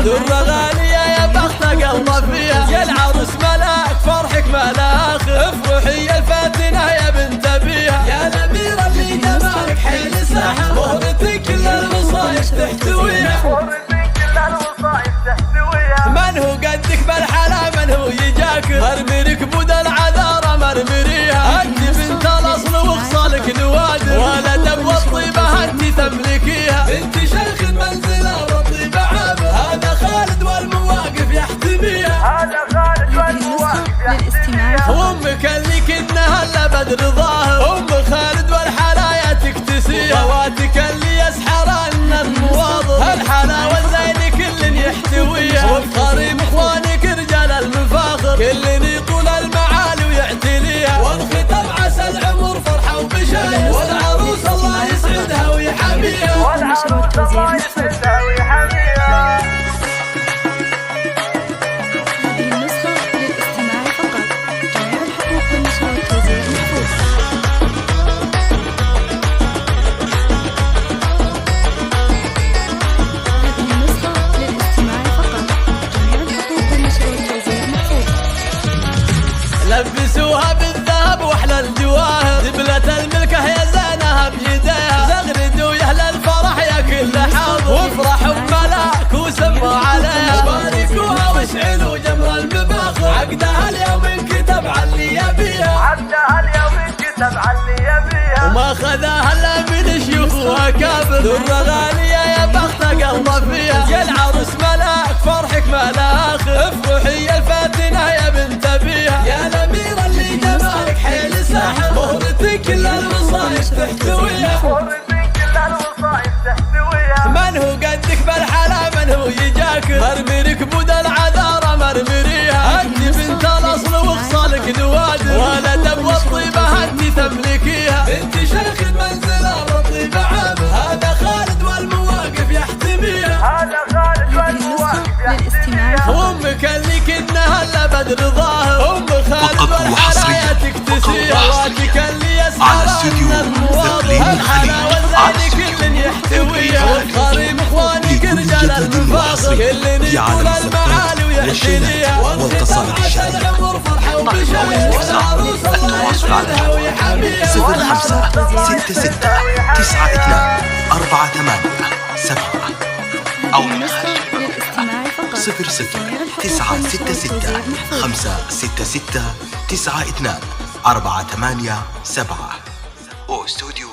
درة غالية يا بخت قلبه فيها، يا العروس ملاك فرحك ما لا آخر، افرحي يا الفاتنة يا بنت أبيها، يا الأميرة اللي جمالك حيل ساحة، مهرتك كل الوصايف تحتويها، من هو قدك بالحلا من هو يجاكر، مرمرك بود العذارة مرمريها، انت بنت الاصل وخصالك نوادر، ولد والطيبة انت تملكيها، انت شيخ المنزلة والطيبة عابر، هذا خالد والمواقف يحتميها، امك اللي كنها الا بدر ظاهر، ام خالد والحلايا تكتسيها، خواتك اللي يسحر المواظر، الحلا والزين كل يحتويها، وبقريب اخوانك رجال المفاخر، كل يطول المعالي ويعتليها، والختام عسى العمر فرحة وبشاير، والعروس الله يسعدها ويحميها، والعروس الله يسعدها ويحميها. هذه النسخة للاستماع فقط، جميع الحقوق والنشر والتوزيع محفوظ. هذه النسخة للاستماع فقط، جميع الحقوق والنشر والتوزيع محفوظ. لبسوها بالذهب واحلى الجواهر، دبلة الملكة يا زينها بيديها، زغردوا يا اهل الفرح يا كل حاضر، وافرحوا بملاك وسموا عليها، باركوها واشعلوا جمر المفاخر، عقدها اليوم انكتب على اللي يبيها، عقدها اليوم انكتب على اللي يبيها، وما خذاها الا من شيوخ واكابر، درة غالية يا بخت قلبه فيها، يا العروس ملاك فرحك ما لا آخر، افرحي يا الفاتنة يا بنت أبيها، يا الأميرة اللي جمالك حيل ساحة، مهرتك كل الوصايف تحتويها، من هو قدك بالحلا من هو يجاكر، مرمرك بود العذارة مرمريها، انت بنت الاصل وخصالك نوادر، ولد والطيبة انت تملكيها، انت شيخ المنزلة والطيبة عابر، هذا خالد والمواقف يحتميها، امك اللي كنها الا بدر ظاهر، ام خالد والحلايا تكتسيها، خواتك اللي يسحر المواظر، الحلا والزين كل يحتويها، والقريب اخوانك رجال المفاخر، كل يطول المعالي ويحتليها، والقصائد الشعرية العمر فرحة وبشاير، والعروس الله يسعدها ويحميها، 05669248 أو من خارج 00 966 566 92 48 7 أو استوديو